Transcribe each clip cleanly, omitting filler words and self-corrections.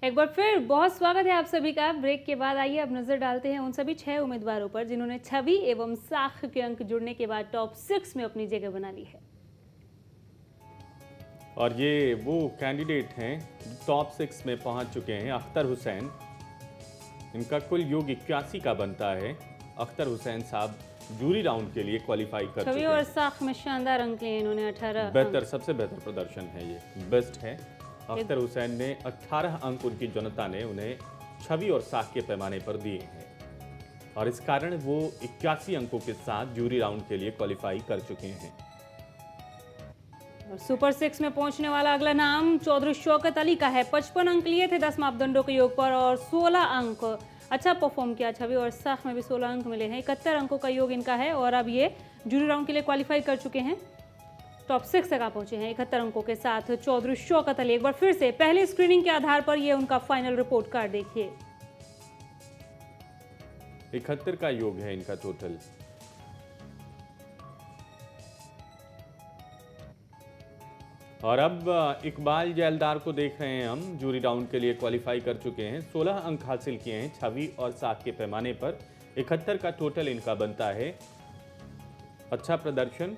एक बार फिर बहुत स्वागत है आप सभी का। ब्रेक के बाद आइए अब नजर डालते हैं उन सभी 6 उम्मीदवारों पर जिन्होंने छवि एवं साख के अंक जुड़ने के बाद टॉप 6 में अपनी जगह बना ली है। और ये वो कैंडिडेट हैं टॉप 6 में पहुंच चुके हैं। अख्तर हुसैन, इनका कुल योग 81 का बनता है। अख्तर हुसैन साहब जूरी राउंड के लिए क्वालिफाई कर चुके छवि हैं। और साख में शानदार अंक लिए इन्होंने 18 बेहतर, सबसे बेहतर प्रदर्शन है, ये बेस्ट है। अख्तर हुसैन ने 18 अंक उनकी जनता ने उन्हें छवि और साख के पैमाने पर दिए हैं और इस कारण वो 81 अंकों के साथ जूरी राउंड के लिए क्वालिफाई कर चुके हैं। और सुपर 6 में पहुंचने वाला अगला नाम चौधरी शौकत अली का है। 55 अंक लिए थे 10 मापदंडों के योग पर और 16 अंक अच्छा परफॉर्म किया। छवि और साख में भी 16 अंक मिले हैं। 71 अंकों का योग इनका है और अब ये जूरी राउंड के लिए क्वालिफाई कर चुके हैं। टॉप 6 तक आ पहुंचे हैं 71 अंकों के साथ चौधरी शौकत अली। एक बार फिर से पहली स्क्रीनिंग के आधार पर ये उनका फाइनल रिपोर्ट कार्ड देखिए। 71 का योग है इनका टोटल। और अब इकबाल जैलदार को देख रहे हैं हम, जूरी राउंड के लिए क्वालिफाई कर चुके हैं। 16 अंक हासिल किए हैं छवि और साख के पैमाने पर। 71 का टोटल इनका बनता है। अच्छा प्रदर्शन,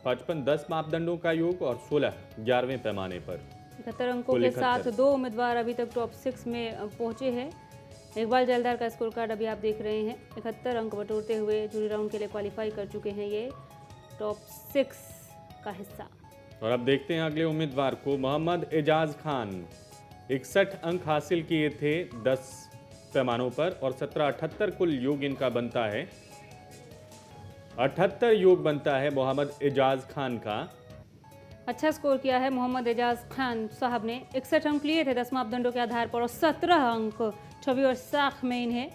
55 10 मापदंडों का योग और 16 11वें पैमाने पर। 71 अंकों के साथ 2 उम्मीदवार अभी तक टॉप 6 में पहुंचे हैं। इकबाल जैलदार का स्कोर कार्ड अभी आप देख रहे हैं। 71 अंक बटोरते हुए जूरी राउंड के लिए क्वालिफाई कर चुके हैं ये टॉप 6 का हिस्सा। और अब देखते हैं अगले उम्मीदवार को, मोहम्मद एजाज खान। 61 अंक हासिल किए थे 10 पैमानों पर और 78 कुल योग इनका बनता है। 78 योग बनता है मोहम्मद एजाज खान का। अच्छा स्कोर किया है मोहम्मद एजाज खान साहब ने। 61 अंक लिए थे 10 मापदंडों के आधार पर और 17 अंक छवि और साख में इन्हें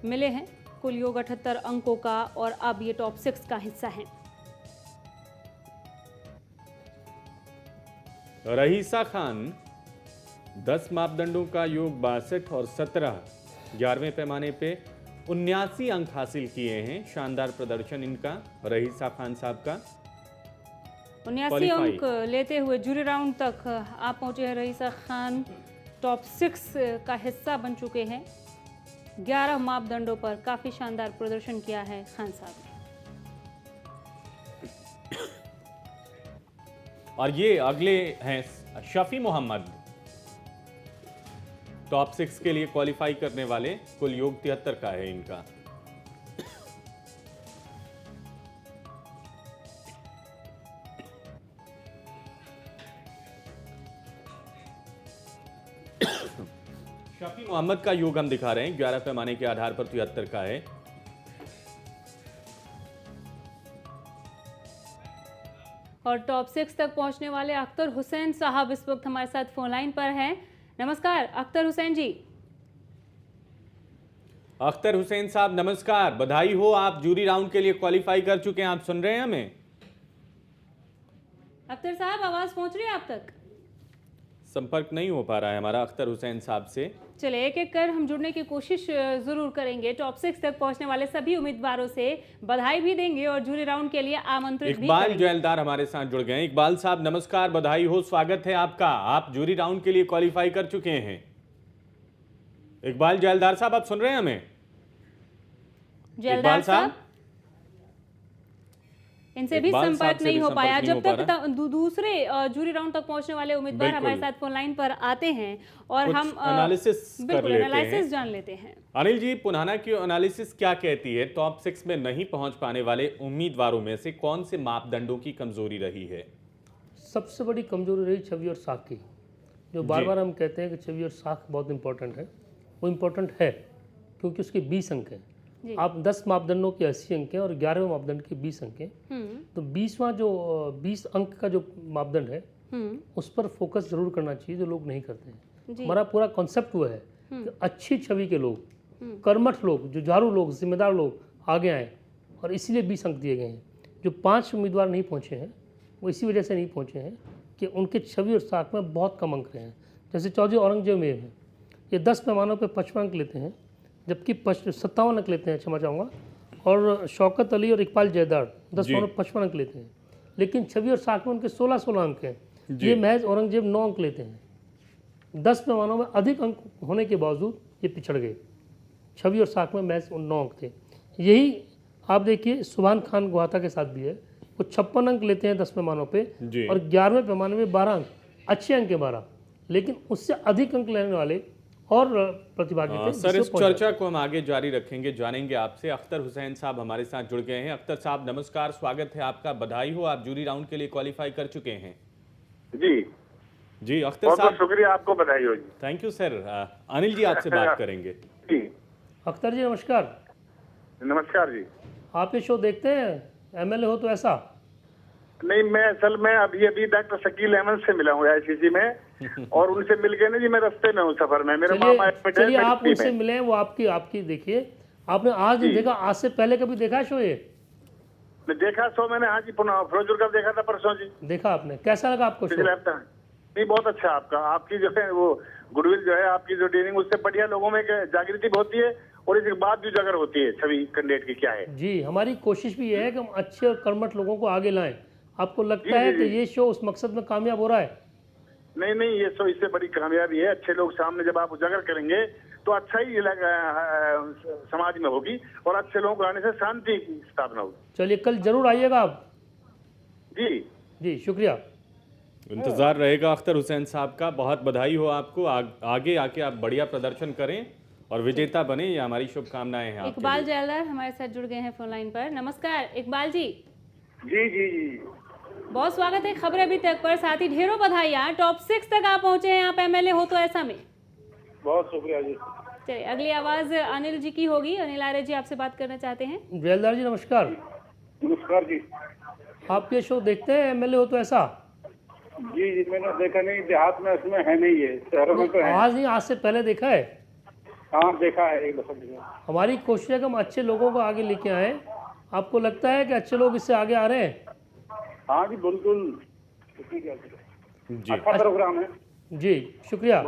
मिले हैं। कुल योग 78 अंकों का और अब ये टॉप 6 का हिस्सा है। रहीसा खान, 10 मापदंडों का योग 62 और 17 11वें पैमाने पे 79 अंक हासिल किए हैं। शानदार प्रदर्शन इनका रहीसा खान साहब का। 79 अंक लेते हुए जूरी राउंड तक आप पहुंचे हैं रहीसा खान। टॉप 6 का हिस्सा बन चुके हैं। 11 मापदंडों पर काफी शानदार प्रदर्शन किया है खान साहब ने। और ये अगले हैं शफी मोहम्मद, टॉप 6 के लिए क्वालिफाई करने वाले। कुल योग 73 का है इनका। शफी मोहम्मद का योग हम दिखा रहे हैं। 11 पैमाने के आधार पर 73 का है। और टॉप 6 तक पहुंचने वाले अख्तर हुसैन साहब इस वक्त हमारे साथ फोन लाइन पर हैं। नमस्कार अख्तर हुसैन जी। अख्तर हुसैन साहब नमस्कार, बधाई हो, आप जूरी राउंड के लिए क्वालिफाई कर चुके हैं। आप सुन रहे हैं हमें? अख्तर साहब आवाज पहुंच रही है आप तक? संपर्क नहीं हो पा रहा है हमारा अख्तर हुसैन साहब से। चले एक एक कर हम जुड़ने की कोशिश जरूर करेंगे। टॉप 6 तक पहुंचने वाले सभी उम्मीदवारों से बधाई भी देंगे और जूरी राउंड के लिए आमंत्रित भी इकबाल करेंगे। जैलदार हमारे साथ जुड़ गए हैं। इकबाल साहब नमस्कार, बधाई हो, स्वागत है आपका। आप जूरी राउंड के लिए क्वालिफाई कर चुके हैं। इकबाल जैलदार साहब आप सुन रहे हैं हमें? जैलदार साहब इनसे भी संपर्क नहीं हो पाया। जब तक दूसरे जूरी राउंड तक पहुंचने वाले उम्मीदवार हमारे साथ फोन लाइन पर आते हैं और हम एनालिसिस जान लेते हैं। अनिल जी, पुनाना की एनालिसिस क्या कहती है? टॉप 6 में नहीं पहुंच पाने वाले उम्मीदवारों में से कौन से मापदंडों की कमजोरी रही है? सबसे बड़ी कमजोरी रही छवि और साख की। जो बार बार हम कहते हैं कि छवि और साख बहुत इंपॉर्टेंट है, वो इम्पोर्टेंट है क्योंकि उसके 20 अंक हैं। आप 10 मापदंडों के 80 अंक हैं और 11वें मापदंड के 20 अंक हैं। तो 20 अंक का जो मापदंड है उस पर फोकस जरूर करना चाहिए, जो लोग नहीं करते हैं। हमारा पूरा कॉन्सेप्ट वो है कि अच्छी छवि के लोग, कर्मठ लोग, जुझारू लोग, जिम्मेदार लोग आगे आए और इसीलिए 20 अंक दिए गए हैं। जो 5 उम्मीदवार नहीं पहुँचे हैं वो इसी वजह से नहीं पहुँचे हैं कि उनके छवि और साख में बहुत कम अंक रहे हैं। जैसे चौधरी औरंगजेब में है, ये 10 पैमानों पर 55 अंक लेते हैं, जबकि 57 अंक लेते हैं, क्षमा चाहूँगा। और शौकत अली और इकबाल जैलदार 10 पैमानों पर 55 अंक लेते हैं, लेकिन छवि और साख में उनके 16 अंक हैं। ये महज औरंगजेब 9 अंक लेते हैं। 10 पैमानों में अधिक अंक होने के बावजूद ये पिछड़ गए। छवि और साख में महज 9 अंक थे। यही आप देखिए सुभान खान गुहाता के साथ भी है, वो 56 अंक लेते हैं 10 पैमानों पे जी। और 11वें पैमाने में 12 अंक, अच्छे अंक के 12, लेकिन उससे अधिक अंक लेने वाले और प्रतिभागी थे। सर, जिससे इस पहुंच चर्चा को हम आगे जारी रखेंगे, जानेंगे आपसे। अख्तर हुसैन साहब हमारे साथ जुड़ गए हैं। अख्तर साहब नमस्कार, स्वागत है आपका, बधाई हो, आप जूरी राउंड के लिए क्वालिफाई कर चुके हैं। जी जी अख्तर बहुत बहुत साहब, शुक्रिया, आपको बधाई हो जी। Thank you sir. Anil ji आपसे बात करेंगे। जी अख्तर जी नमस्कार। नमस्कार जी। आप ये शो देखते हैं, एमएलए हो तो ऐसा? नहीं, मैं असल में अभी डॉक्टर शकील अहमद से मिला हूँ आईसीसी में और उनसे मिल के ना जी मैं रास्ते में हूँ, सफर में। मेरे मामा चलिए आप उनसे मिले, वो आपकी देखिए, आपने आज नहीं देखा, आज से पहले कभी देखा है शो ये? देखा शो मैंने, हाँ जी, पुनः फिरोजपुर का देखा था परसों जी। देखा आपने, कैसा लगा आपको शो? पिछले हफ्ता नहीं, बहुत अच्छा आपका, आपकी जो है वो गुडविल जो है, आपकी जो ट्रेनिंग, उससे बढ़िया लोगों में जागृति होती है और इसके बाद भी जागर होती है छवि कैंडिडेट की क्या है। जी, हमारी कोशिश भी ये है कि हम अच्छे और कर्मठ लोगों को आगे लाएं। आपको लगता है कि ये शो उस मकसद में कामयाब हो रहा है? नहीं, ये शो इससे बड़ी कामयाबी है। अच्छे लोग सामने जब आप उजागर करेंगे तो अच्छा ही समाज में होगी और अच्छे लोगों को आने से शांति की स्थापना होगी। चलिए कल जरूर आइएगा आप। जी शुक्रिया। इंतजार रहेगा अख्तर हुसैन साहब का, बहुत बधाई हो आपको। आगे आके आप बढ़िया प्रदर्शन करें और विजेता बने, ये हमारी शुभकामनाएं हैं आपके इकबाल लिए। जैलदार हमारे साथ जुड़ गए हैं फोन लाइन पर। नमस्कार इकबाल जी। जी जी जी बहुत स्वागत है खबरें अभी तक पर, साथ ही ढेरों बधाइयाँ, टॉप 6 तक आप पहुंचे हैं, आप एमएलए हो तो ऐसा में। बहुत शुक्रिया जी। चलिए अगली आवाज अनिल जी की होगी। अनिल आर्य जी आपसे बात करना चाहते हैं। जैलदार जी नमस्कार। नमस्कार जी। आप ये शो देखते हैं, एमएलए हो तो ऐसा? जी मैंने देखा नहीं, देहात में इसमें है नहीं है, शहरों में तो है। आज नहीं, आज से पहले देखा है? हाँ देखा है, एक दफा। हमारी कोशिश है कि हम अच्छे लोगों को आगे लेके आए। आपको लगता है कि अच्छे लोग इससे आगे आ रहे हैं? हाँ जी बिल्कुल, जी अच्छा प्रोग्राम है जी, शुक्रिया।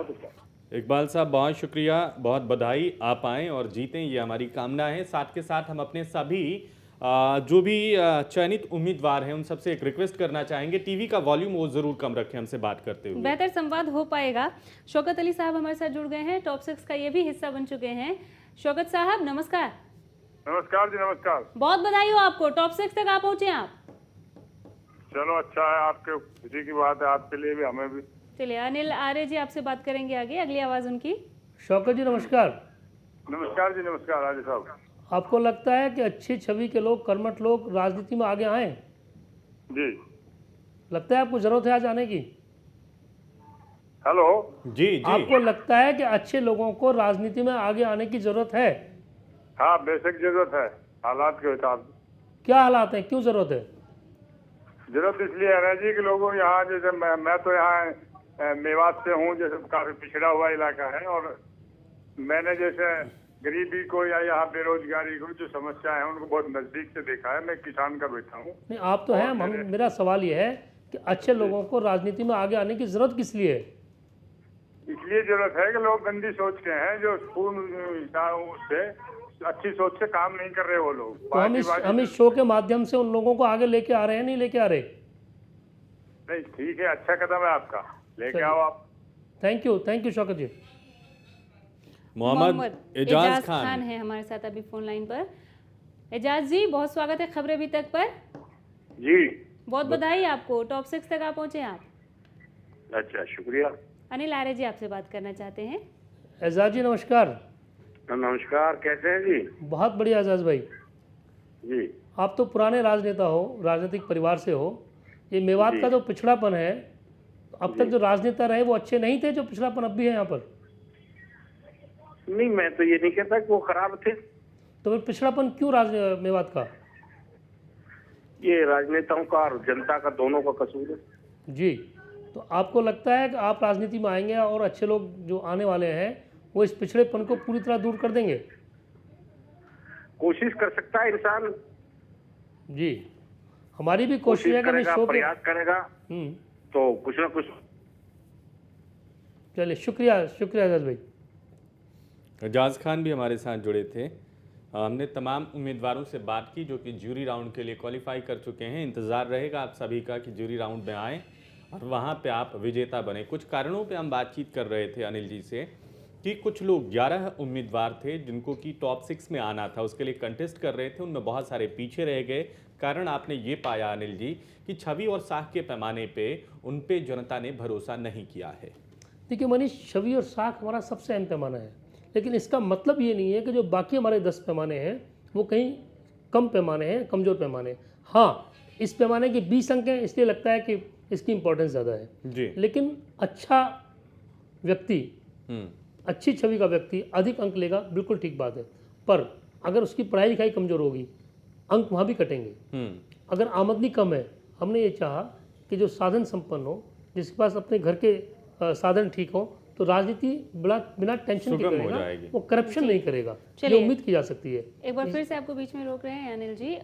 इकबाल साहब, बहुत शुक्रिया, बहुत बधाई, आप आएँ और जीतें, ये हमारी कामना है। साथ के साथ हम अपने सभी जो भी चयनित उम्मीदवार हैं उन सबसे एक रिक्वेस्ट करना चाहेंगे, टीवी का वॉल्यूम वो जरूर कम रखें हमसे बात करते हुए। बेहतर संवाद हो पाएगा। शौकत अली साहब हमारे साथ जुड़ गए हैं, टॉप 6 का ये भी हिस्सा बन चुके हैं। शौकत साहब नमस्कार। नमस्कार जी। नमस्कार। बहुत बधाई हो आपको, टॉप 6 तक आप पहुंचे हैं आप। चलो अच्छा है, आपके खुशी की बात है, आपके लिए भी हमें भी। चलिए अनिल आर्य जी आपसे बात करेंगे आगे, अगली आवाज उनकी। शौकत जी नमस्कार। नमस्कार जी। नमस्कार आर्य साहब। आपको लगता है कि अच्छी छवि के लोग, कर्मठ लोग राजनीति में आगे आए? जी लगता है आपको जरूरत है आज आने की? हेलो। जी जी आपको लगता है कि अच्छे लोगों को राजनीति में आगे आने की जरूरत है? हाँ बेसिक जरूरत है, हालात के हिसाब से। क्या हालात हैं, क्यों जरूरत है? जरूरत इसलिए है ना जी कि लोगों यहाँ, जैसे मैं तो यहाँ मेवात से हूँ, जैसे काफी पिछड़ा हुआ इलाका है, और मैंने जैसे गरीबी को या यहाँ बेरोजगारी को जो समस्या है उनको बहुत नजदीक से देखा है। मैं किसान का बेटा हूँ। नहीं, आप तो हैं, मेरा सवाल ये है कि अच्छे लोगों को राजनीति में आगे आने की जरूरत किस लिए है? इसलिए जरूरत है कि लोग गंदी सोच के हैं, जो पूर्ण से अच्छी सोच से काम नहीं कर रहे वो लोग। तो हम इस शो के माध्यम से उन लोगों को आगे लेके आ रहे हैं, नहीं लेके आ रहे? नहीं ठीक है, अच्छा कदम है आपका, लेके आओ आप। थैंक यू शौकत जी। मोहम्मद एजाज खान है हमारे साथ अभी फोन लाइन पर। एजाज जी बहुत स्वागत है खबरें अभी तक पर। जी बहुत बधाई आपको, टॉप 6 तक आप पहुंचे आप। अच्छा शुक्रिया। अनिल आर्य जी आपसे बात करना चाहते हैं। एजाज जी नमस्कार। नमस्कार, कैसे हैं जी? बहुत बढ़िया एजाज भाई जी। आप तो पुराने राजनेता हो, राजनीतिक परिवार से हो। ये मेवात का जो पिछड़ापन है, अब तक जो राजनेता रहे वो अच्छे नहीं थे, जो पिछड़ापन अब भी है यहाँ पर? नहीं, मैं तो ये नहीं कहता कि वो खराब थे। तो फिर पिछड़ापन क्यों मेवात का? ये राजनेताओं का और जनता का, दोनों का कसूर है जी। तो आपको लगता है कि आप राजनीति में आएंगे और अच्छे लोग जो आने वाले हैं वो इस पिछड़ेपन को पूरी तरह दूर कर देंगे? कोशिश कर सकता है इंसान जी, हमारी भी कोशिश है कि करेगा, शो प्रयास करेगा तो कुछ ना कुछ। चलिए शुक्रिया एजाज भाई। एजाज खान भी हमारे साथ जुड़े थे। हमने तमाम उम्मीदवारों से बात की जो कि जूरी राउंड के लिए क्वालिफाई कर चुके हैं। इंतज़ार रहेगा आप सभी का कि जूरी राउंड में आएँ और वहाँ पे आप विजेता बने। कुछ कारणों पे हम बातचीत कर रहे थे अनिल जी से कि कुछ लोग 11 उम्मीदवार थे जिनको कि टॉप 6 में आना था, उसके लिए कंटेस्ट कर रहे थे, उनमें बहुत सारे पीछे रह गए। कारण आपने ये पाया अनिल जी कि छवि और साख के पैमाने पे उन पे जनता ने भरोसा नहीं किया है। देखिए मनीष, छवि और साख हमारा सबसे अहम पैमाना है, लेकिन इसका मतलब ये नहीं है कि जो बाकी हमारे 10 पैमाने हैं वो कहीं कम पैमाने हैं, कमज़ोर पैमाने हैं। हाँ, इस पैमाने के 20 अंक हैं, इसलिए लगता है कि इसकी इंपॉर्टेंस ज़्यादा है जी। लेकिन अच्छा व्यक्ति, अच्छी छवि का व्यक्ति अधिक अंक लेगा, बिल्कुल ठीक बात है। पर अगर उसकी पढ़ाई लिखाई कमज़ोर होगी, अंक वहाँ भी कटेंगे। अगर आमदनी कम है, हमने ये चाहा कि जो साधन संपन्न हो, जिसके पास अपने घर के साधन ठीक हो, तो राजनीति बिना टेंशन के करेगा, वो करप्शन नहीं करेगा, ये उम्मीद की जा सकती है। एक बार फिर से आपको बीच में रोक रहे हैं अनिल जी।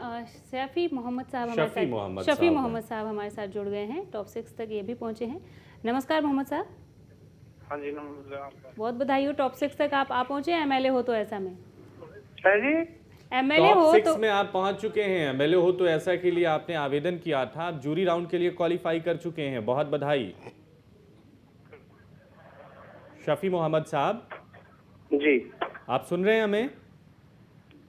शफी मोहम्मद साहब हमारे साथ जुड़ गए हैं, टॉप 6 तक ये भी पहुंचे हैं। नमस्कार मोहम्मद साहब। हाँ जी नमस्कार। बहुत बधाई हो, टॉप 6 तक आप पहुंचे। एमएलए हो तो ऐसा में है जी, एमएलए हो टॉप 6 तो में आप पहुंच चुके हैं। एमएलए हो तो ऐसा के लिए आपने आवेदन किया था, आप जूरी राउंड के लिए क्वालिफाई कर चुके हैं, बहुत बधाई। शफी मोहम्मद साहब जी आप सुन रहे हैं हमें?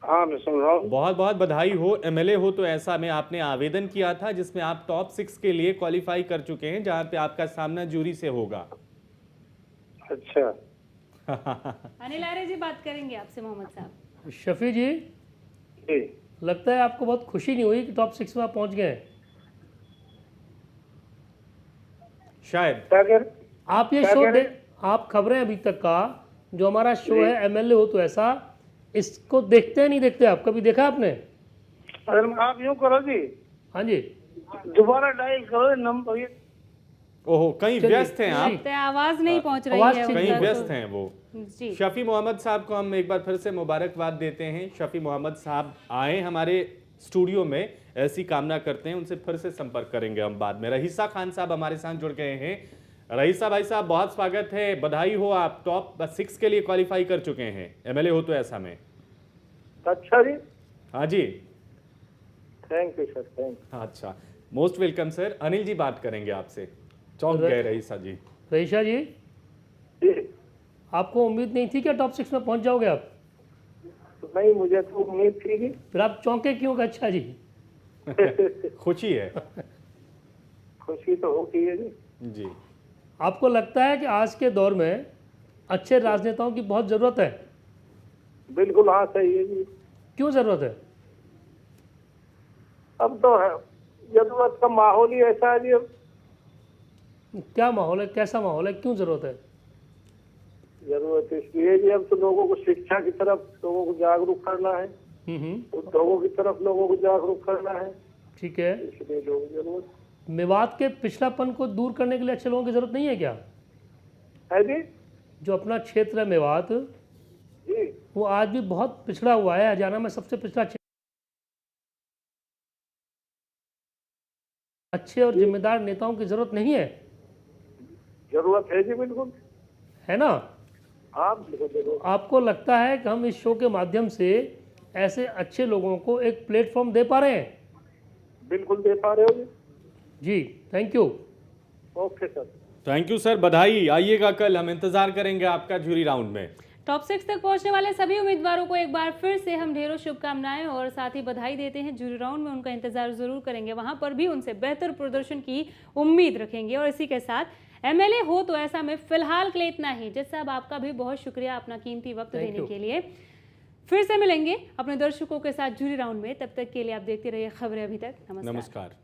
हाँ मैं सुन रहा हूँ। बहुत बहुत बधाई हो। एमएलए हो तो ऐसा में आपने आवेदन किया था जिसमें आप टॉप 6 के लिए क्वालिफाई कर चुके हैं, जहां पे आपका सामना जूरी से होगा। अच्छा अनिल आर्य जी बात करेंगे आपसे मोहम्मद साहब। शफी जी, जी लगता है आपको बहुत खुशी नहीं हुई कि टॉप 6 में आप पहुंच गए हैं। शायद क्या कर आप ये क्या शो कह रहे? आप खबरें अभी तक का जो हमारा शो है एमएलए हो तो ऐसा, इसको देखते हैं नहीं देखते आप? कभी देखा आपने? अगर आप यूँ करो जी, हाँ जी, दोबारा डायल करो नंबर। ये ओहो, कहीं व्यस्त हैं आप, लगता है आवाज नहीं पहुंच रही आवाज है ठीक उन कहीं तक। व्यस्त हैं वो। जी शफी मोहम्मद साहब को हम एक बार फिर से मुबारकबाद देते हैं। शफी मोहम्मद साहब आए हमारे स्टूडियो में, ऐसी कामना करते हैं। उनसे फिर से संपर्क करेंगे हम बाद में। रहीसा खान साहब हमारे साथ जुड़ गए हैं। रहीसा भाई साहब, बहुत स्वागत है, बधाई हो, आप टॉप 6 के लिए क्वालिफाई कर चुके हैं, एमएलए हो तो ऐसा में। अच्छा जी, हाँ जी, थैंक यू सर, थैंक अच्छा, मोस्ट वेलकम सर। अनिल जी बात करेंगे आपसे। चौंक गए रहीसा जी। रईशा जी, यू। आपको उम्मीद नहीं थी क्या टॉप 6 में पहुंच जाओगे आप? नहीं, मुझे तो उम्मीद थी कि फिर आप चौंके क्यों? अच्छा जी, खुशी है खुशी तो होती है जी। जी। आपको लगता है कि आज के दौर में अच्छे राजनेताओं की बहुत ज़रूरत है? बिल्कुल हाँ, सही है जी। क्यों ज़रूरत है? अब तो है, जरूरत का माहौल ही ऐसा है जी। अब क्या माहौल है, कैसा माहौल है, क्यों ज़रूरत है? जरूरत इसलिए जी, अब तो लोगों को शिक्षा की तरफ लोगों को जागरूक करना है, उद्योगों की तरफ लोगों को जागरूक करना है, ठीक है। इसलिए लोगों की जरूरत मेवात के पिछड़ापन को दूर करने के लिए अच्छे लोगों की ज़रूरत नहीं है क्या? है जी। जो अपना क्षेत्र है मेवात, जी वो आज भी बहुत पिछड़ा हुआ है, हरियाणा में सबसे पिछड़ा क्षेत्र। अच्छे और जिम्मेदार नेताओं की ज़रूरत नहीं है, जरूरत है जी, बिल्कुल है ना? हाँ बिल्कुल जरूर। आपको लगता है कि हम इस शो के माध्यम से ऐसे अच्छे लोगों को एक प्लेटफॉर्म दे पा रहे हैं? बिल्कुल दे पा रहे हो जी। जी, thank you. Okay sir. Thank you sir, बधाई। आइएगा कल, हम इंतजार करेंगे आपका जूरी राउंड में। टॉप 6 तक पहुंचने वाले सभी उम्मीदवारों को एक बार फिर से हम ढेरों शुभकामनाएं और साथ ही बधाई देते हैं। जूरी राउंड में उनका इंतजार जरूर करेंगे, वहां पर भी उनसे बेहतर प्रदर्शन की उम्मीद रखेंगे। और इसी के साथ एमएलए हो तो ऐसा में फिलहाल के लिए इतना ही। जज साहब, आपका भी बहुत शुक्रिया अपना कीमती वक्त Thank देने you. के लिए। फिर से मिलेंगे अपने दर्शकों के साथ जूरी राउंड में, तब तक के लिए आप देखते रहिए खबरें अभी तक। नमस्कार। नमस्कार।